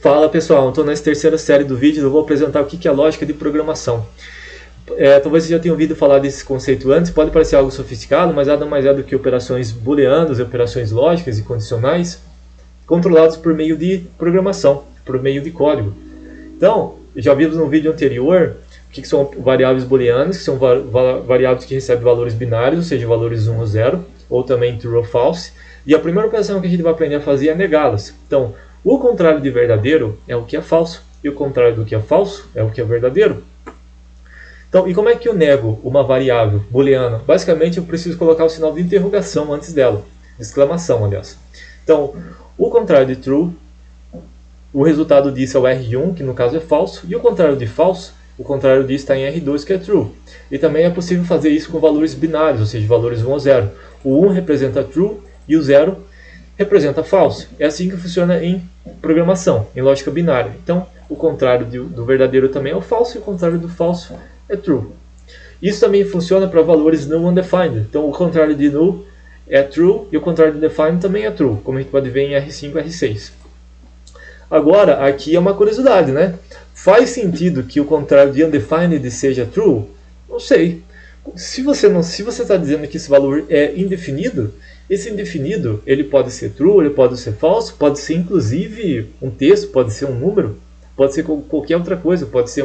Fala pessoal, estou nessa terceira série do vídeo, eu vou apresentar o que é a lógica de programação. Talvez você já tenha ouvido falar desse conceito antes, pode parecer algo sofisticado, mas nada mais é do que operações booleanas, operações lógicas e condicionais, controladas por meio de programação, por meio de código. Então, já vimos no vídeo anterior o que são variáveis booleanas, que são variáveis que recebem valores binários, ou seja, valores 1 ou 0, ou também true ou false, e a primeira operação que a gente vai aprender a fazer é negá-las. Então, o contrário de verdadeiro é o que é falso, e o contrário do que é falso é o que é verdadeiro. Então, e como é que eu nego uma variável booleana? Basicamente, eu preciso colocar o sinal de interrogação antes dela, de exclamação, aliás. Então, o contrário de true, o resultado disso é o R1, que no caso é falso, e o contrário de falso, o contrário disso está em R2, que é true. E também é possível fazer isso com valores binários, ou seja, valores 1 ou 0. O 1 representa true e o 0 representa falso. É assim que funciona em programação, em lógica binária. Então, o contrário do verdadeiro também é o falso, e o contrário do falso é true. Isso também funciona para valores null undefined. Então, o contrário de null é true, e o contrário de defined também é true, como a gente pode ver em R5 e R6. Agora, aqui é uma curiosidade, né? Faz sentido que o contrário de undefined seja true? Não sei. Se você está dizendo que esse valor é indefinido, esse indefinido ele pode ser true, ele pode ser falso, pode ser inclusive um texto, pode ser um número, pode ser qualquer outra coisa, pode ser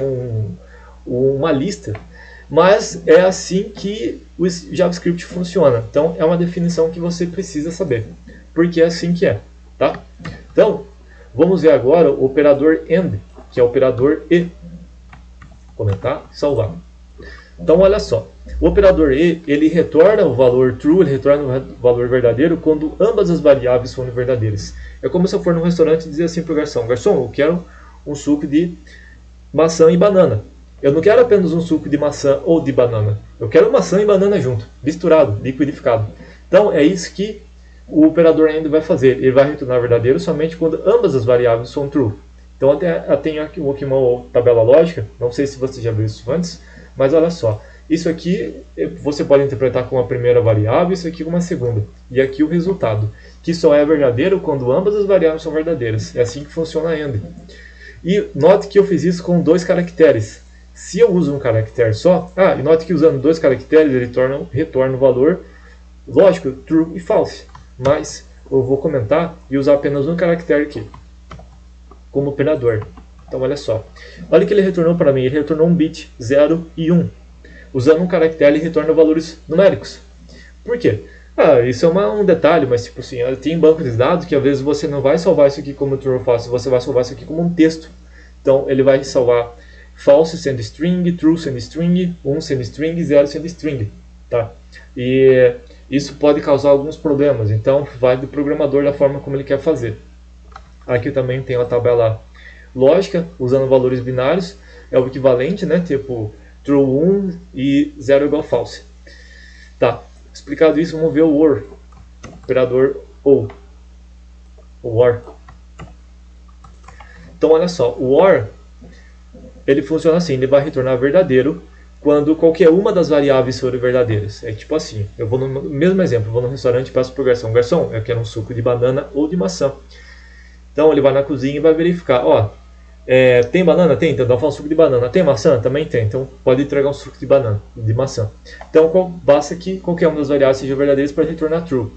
uma lista. Mas é assim que o JavaScript funciona. Então é uma definição que você precisa saber, porque é assim que é, tá? Então, vamos ver agora o operador AND, que é o operador E. Comentar, salvar. Então, olha só. O operador E, ele retorna o valor true, ele retorna o valor verdadeiro quando ambas as variáveis forem verdadeiras. É como se eu for num restaurante e dizer assim para o garçom: garçom, eu quero um suco de maçã e banana. Eu não quero apenas um suco de maçã ou de banana. Eu quero maçã e banana junto, misturado, liquidificado. Então, é isso que o operador AND vai fazer. Ele vai retornar verdadeiro somente quando ambas as variáveis são true. Então, eu tenho aqui uma tabela lógica, não sei se você já viu isso antes, mas olha só. Isso aqui você pode interpretar como a primeira variável, isso aqui como a segunda. E aqui o resultado, que só é verdadeiro quando ambas as variáveis são verdadeiras. É assim que funciona a AND. E note que eu fiz isso com 2 caracteres. Se eu uso um caractere só, e note que usando 2 caracteres ele retorna o valor, lógico, true e false. Mas eu vou comentar e usar apenas um caractere aqui, como operador. Então olha só. Olha o que ele retornou para mim. Ele retornou um bit 0 e 1. Usando um caractere ele retorna valores numéricos. Por quê? Isso é um detalhe, mas tipo assim, tem banco de dados que às vezes você não vai salvar isso aqui como true ou false, você vai salvar isso aqui como um texto. Então ele vai salvar false sendo string, true sendo string, 1 sendo string, 0 sendo string. Tá? E isso pode causar alguns problemas, então vai do programador da forma como ele quer fazer. Aqui também tem uma tabela lógica, usando valores binários, é o equivalente, né? Tipo true 1 e 0 igual false. Tá, explicado isso, vamos ver o OR, operador OR. Então olha só, o OR ele funciona assim, ele vai retornar verdadeiro quando qualquer uma das variáveis forem verdadeiras. É tipo assim, eu vou no mesmo exemplo, eu vou no restaurante e peço para o garçom: garçom, eu quero um suco de banana ou de maçã. Então ele vai na cozinha e vai verificar, tem banana? Tem, então dá um suco de banana. Tem maçã? Também tem, então pode entregar um suco de banana, de maçã. Então basta que qualquer uma das variáveis seja verdadeira para retornar true.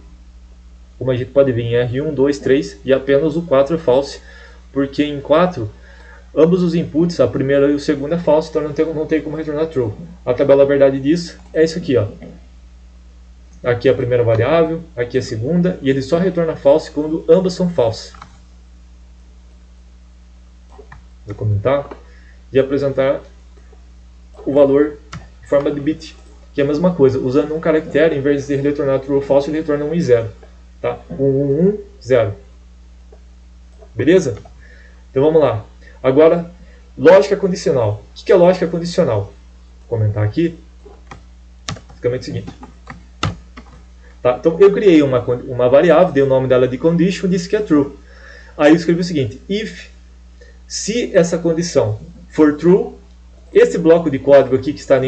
Como a gente pode ver em R1, 2, 3 e apenas o 4 é false, porque em 4 ambos os inputs, a primeira e o segundo é false, então não tem como retornar true. A tabela verdade disso é isso aqui, ó. Aqui é a primeira variável, aqui é a segunda, e ele só retorna false quando ambas são false. Vou comentar e apresentar o valor em forma de bit, que é a mesma coisa. Usando um caractere, em vez de ele retornar true ou false, ele retorna 1 e 0. Tá? 1, 1, 1, 0. Beleza? Então vamos lá. Agora, lógica condicional. O que é lógica condicional? Vou comentar aqui. Basicamente o seguinte. Tá? Então eu criei uma variável, dei o nome dela de condition, disse que é true. Aí eu escrevi o seguinte: if, se essa condição for true, esse bloco de código aqui que está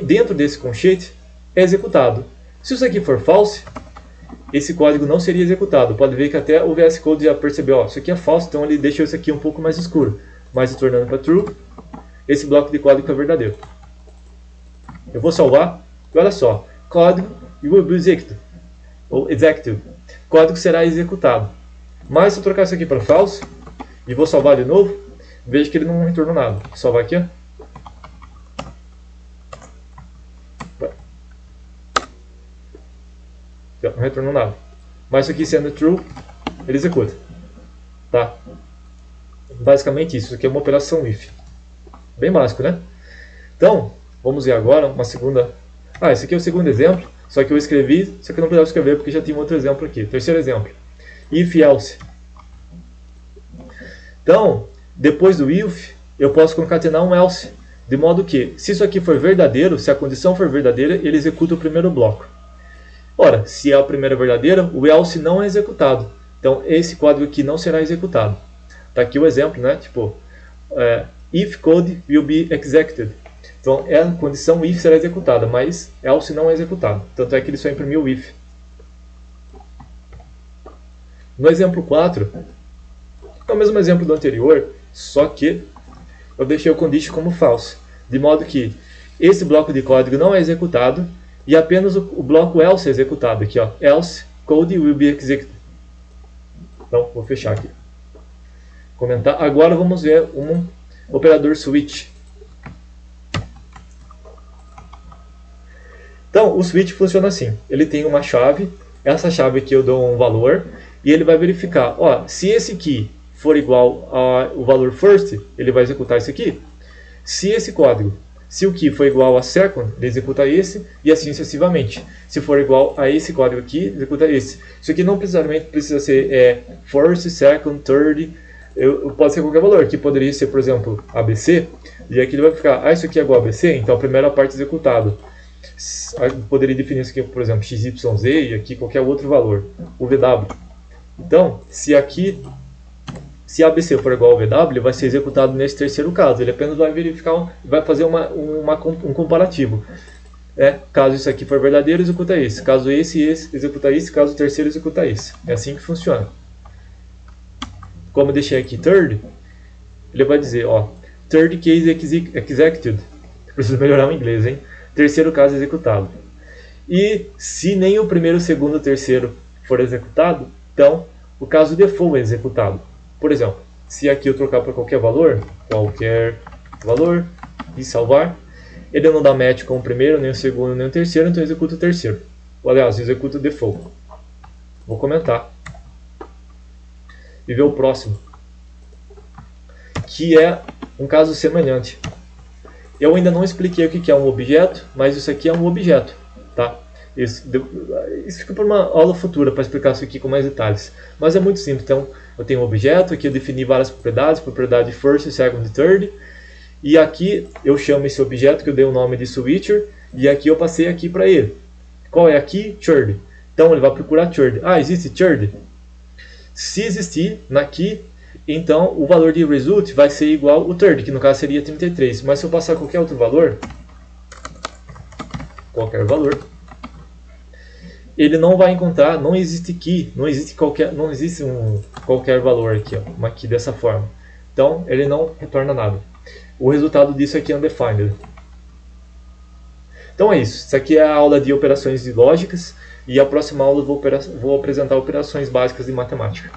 dentro desse conchete é executado. Se isso aqui for false, esse código não seria executado. Pode ver que até o VS Code já percebeu, ó, isso aqui é falso, então ele deixou isso aqui um pouco mais escuro. Mas retornando para true, esse bloco de código é verdadeiro. Eu vou salvar, e olha só, código will be executed, ou executed. Código será executado. Mas se eu trocar isso aqui para false, e vou salvar de novo, veja que ele não retornou nada. Vou salvar aqui, ó. Não retornou nada. Mas isso aqui sendo true, ele executa. Tá? Basicamente isso. Isso aqui é uma operação if. Bem básico, né? Então, vamos ver agora uma segunda... esse aqui é o segundo exemplo. Só que eu escrevi, só que eu não precisava escrever porque já tinha outro exemplo aqui. Terceiro exemplo. If else. Então, depois do if, eu posso concatenar um else. De modo que, se isso aqui for verdadeiro, se a condição for verdadeira, ele executa o primeiro bloco. Ora, se é a primeira verdadeira, o else não é executado. Então, esse código aqui não será executado. Está aqui o exemplo, né? Tipo, if code will be executed. Então, a condição if será executada, mas else não é executado. Tanto é que ele só imprimiu if. No exemplo 4, é o mesmo exemplo do anterior, só que eu deixei o condition como false. De modo que esse bloco de código não é executado, e apenas o bloco else é executado aqui, ó. Else code will be executed. Então, vou fechar aqui. Comentar. Agora vamos ver um operador switch. Então, o switch funciona assim. Ele tem uma chave. Essa chave aqui eu dou um valor. E ele vai verificar. Ó, se esse key for igual ao valor first, ele vai executar esse aqui. Se esse código... Se o key for igual a second, ele executa esse, e assim sucessivamente. Se for igual a esse código aqui, executa esse. Isso aqui não necessariamente precisa ser first, second, third, pode ser qualquer valor. Aqui poderia ser, por exemplo, ABC, e aqui ele vai ficar, isso aqui é igual a ABC, então a primeira parte executada. Poderia definir isso aqui, por exemplo, XYZ, e aqui qualquer outro valor, o VW. Então, se a ABC for igual ao VW, ele vai ser executado nesse terceiro caso. Ele apenas vai verificar, vai fazer um comparativo. Caso isso aqui for verdadeiro, executa esse. Caso esse, executa esse. Caso o terceiro, executa esse. É assim que funciona. Como eu deixei aqui third, ele vai dizer, ó, third case executed. Preciso melhorar o inglês, hein? Terceiro caso executado. E se nem o primeiro, o segundo, o terceiro for executado, então o caso default é executado. Por exemplo, se aqui eu trocar para qualquer valor, e salvar, ele não dá match com o primeiro, nem o segundo, nem o terceiro, então executa o terceiro. Ou, aliás, executa o default. Vou comentar. E ver o próximo, que é um caso semelhante. Eu ainda não expliquei o que é um objeto, mas isso aqui é um objeto, tá? Isso fica para uma aula futura para explicar isso aqui com mais detalhes. Mas é muito simples. Então, eu tenho um objeto, aqui eu defini várias propriedades, propriedade first, second e third. E aqui eu chamo esse objeto que eu dei o nome de switcher, e aqui eu passei aqui para ele. Qual é aqui? Third. Então ele vai procurar third. Existe third? Se existir na key, então o valor de result vai ser igual ao third, que no caso seria 33. Mas se eu passar qualquer outro valor, ele não vai encontrar, não existe key, não existe qualquer valor aqui, ó, uma key dessa forma. Então ele não retorna nada. O resultado disso aqui é undefined. Então é isso. Isso aqui é a aula de operações lógicas, e a próxima aula eu vou apresentar operações básicas de matemática.